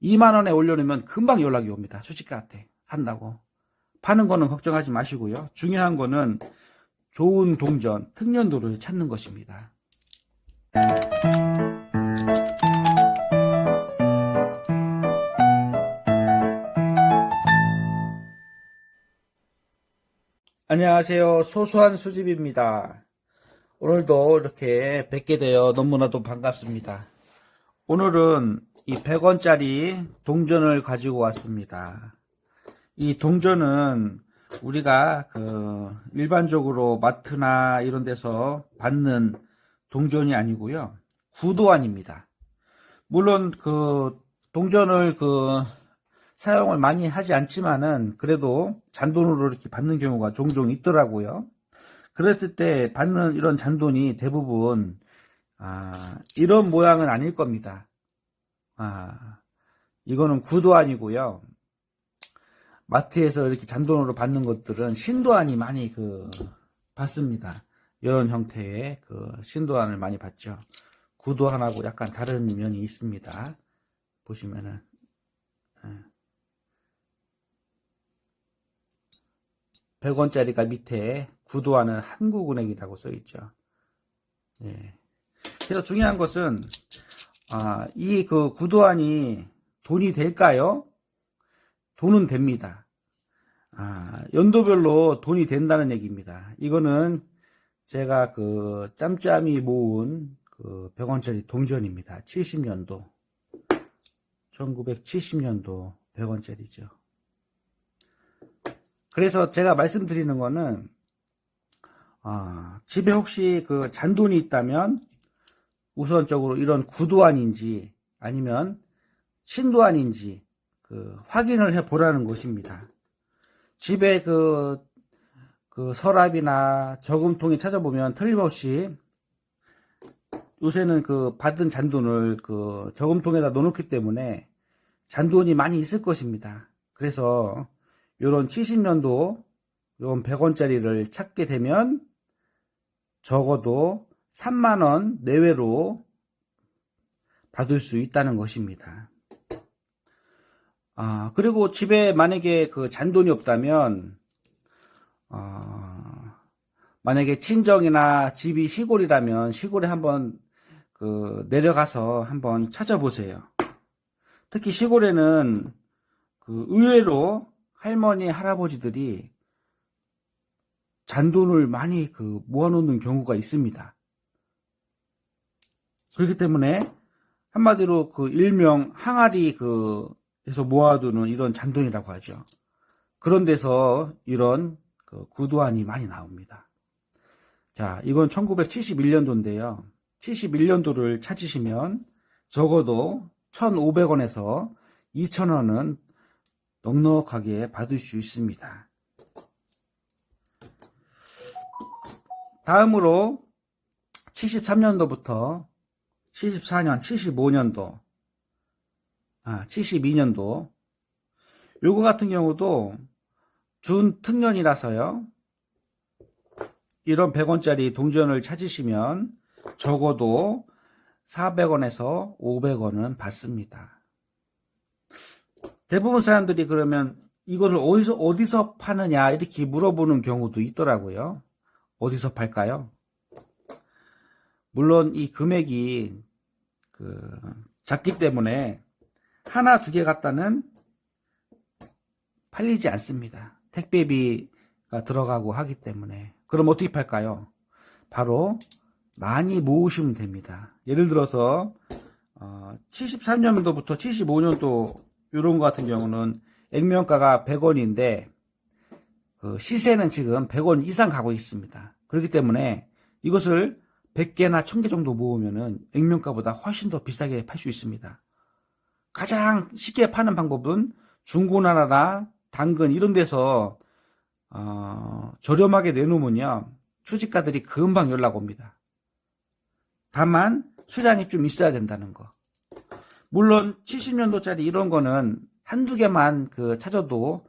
2만 원에 올려놓으면 금방 연락이 옵니다. 수집가한테 산다고. 파는 거는 걱정하지 마시고요. 중요한 거는 좋은 동전, 특년도를 찾는 것입니다. 안녕하세요. 소소한 수집입니다. 오늘도 이렇게 뵙게 되어 너무나도 반갑습니다. 오늘은 이 100원짜리 동전을 가지고 왔습니다. 이 동전은 우리가 일반적으로 마트나 이런 데서 받는 동전이 아니고요. 구도안입니다. 물론 동전을 사용을 많이 하지 않지만은 그래도 잔돈으로 이렇게 받는 경우가 종종 있더라고요. 그랬을 때 받는 이런 잔돈이 대부분 이런 모양은 아닐 겁니다. 이거는 구도안이고요. 마트에서 이렇게 잔돈으로 받는 것들은 신도안이 많이 받습니다. 이런 형태의 신도안을 많이 받죠. 구도안하고 약간 다른 면이 있습니다. 보시면은 100원짜리가 밑에 구도안은 한국은행이라고 써있죠. 예. 그래서 중요한 것은 이 구도안이 돈이 될까요? 돈은 됩니다. 연도별로 돈이 된다는 얘기입니다. 이거는 제가 짬짬이 모은 100원짜리 동전입니다. 70년도 1970년도 100원짜리죠. 그래서 제가 말씀드리는 거는 집에 혹시 잔돈이 있다면 우선적으로 이런 구도안인지 아니면 신도안인지 확인을 해 보라는 것입니다. 집에 서랍이나 저금통에 찾아보면 틀림없이 요새는 받은 잔돈을 저금통에다 넣어놓기 때문에 잔돈이 많이 있을 것입니다. 그래서 요런 70년도 요런 100원짜리를 찾게 되면 적어도 3만원 내외로 받을 수 있다는 것입니다. 그리고 집에 만약에 잔돈이 없다면 만약에 친정이나 집이 시골이라면 시골에 한번 내려가서 한번 찾아보세요. 특히 시골에는 의외로 할머니 할아버지들이 잔돈을 많이 모아놓는 경우가 있습니다. 그렇기 때문에 한마디로 일명 항아리 에서 모아두는 이런 잔돈이라고 하죠. 그런 데서 이런 구도안이 많이 나옵니다. 자, 이건 1971년도인데요. 71년도를 찾으시면 적어도 1,500원에서 2,000원은 넉넉하게 받을 수 있습니다. 다음으로 73년도부터 74년, 75년도 72년도 요거 같은 경우도 준특년이라서요. 이런 100원짜리 동전을 찾으시면 적어도 400원에서 500원은 받습니다. 대부분 사람들이 그러면 이거를 어디서 파느냐 이렇게 물어보는 경우도 있더라고요. 어디서 팔까요? 물론 이 금액이 작기 때문에 하나 두 개 갖다는 팔리지 않습니다. 택배비가 들어가고 하기 때문에. 그럼 어떻게 팔까요? 바로 많이 모으시면 됩니다. 예를 들어서 73년도부터 75년도 이런 거 같은 경우는 액면가가 100원인데 시세는 지금 100원 이상 가고 있습니다. 그렇기 때문에 이것을 100개나 1000개 정도 모으면은 액면가보다 훨씬 더 비싸게 팔 수 있습니다. 가장 쉽게 파는 방법은 중고나라나 당근 이런 데서 저렴하게 내놓으면요 수집가들이 금방 연락 옵니다. 다만 수량이 좀 있어야 된다는 거. 물론 70년도짜리 이런 거는 한두 개만 찾아도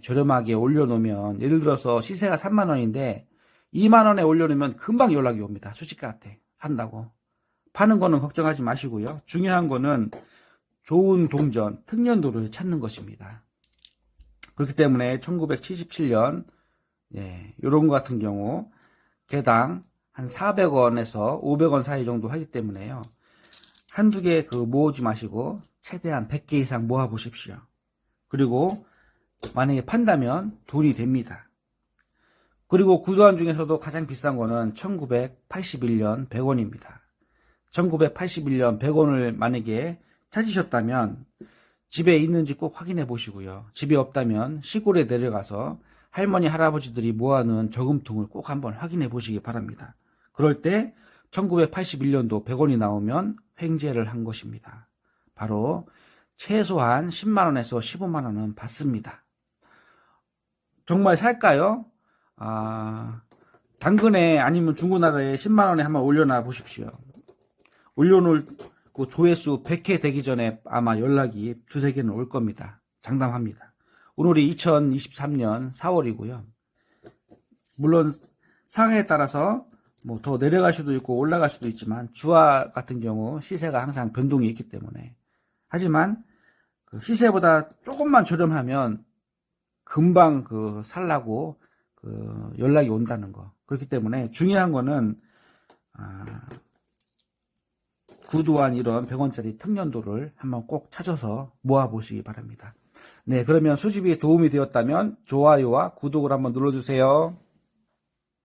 저렴하게 올려놓으면 예를 들어서 시세가 3만원인데 2만원에 올려놓으면 금방 연락이 옵니다. 수집가한테 산다고. 파는 거는 걱정하지 마시고요. 중요한 거는 좋은 동전, 특년도를 찾는 것입니다. 그렇기 때문에 1977년 이런 것 같은 경우 개당 한 400원에서 500원 사이 정도 하기 때문에요. 한두 개 모으지 마시고 최대한 100개 이상 모아 보십시오. 그리고 만약에 판다면 돈이 됩니다. 그리고 구두환 중에서도 가장 비싼 거는 1981년 100원입니다. 1981년 100원을 만약에 찾으셨다면 집에 있는지 꼭 확인해 보시고요. 집에 없다면 시골에 내려가서 할머니, 할아버지들이 모아놓은 저금통을 꼭 한번 확인해 보시기 바랍니다. 그럴 때 1981년도 100원이 나오면 횡재를 한 것입니다. 바로 최소한 10만원에서 15만원은 받습니다. 정말 살까요? 당근에 아니면 중고나라에 10만원에 한번 올려놔 보십시오. 올려놓을 조회수 100회 되기 전에 아마 연락이 두세 개는 올 겁니다. 장담합니다. 오늘이 2023년 4월이고요. 물론 상황에 따라서 더 내려갈 수도 있고 올라갈 수도 있지만 주화 같은 경우 시세가 항상 변동이 있기 때문에, 하지만 시세보다 조금만 저렴하면 금방 살라고 연락이 온다는 거. 그렇기 때문에 중요한 거는 구두한 이런 100원짜리 특년도를 한번 꼭 찾아서 모아 보시기 바랍니다. 네, 그러면 수집이 도움이 되었다면 좋아요와 구독을 한번 눌러주세요.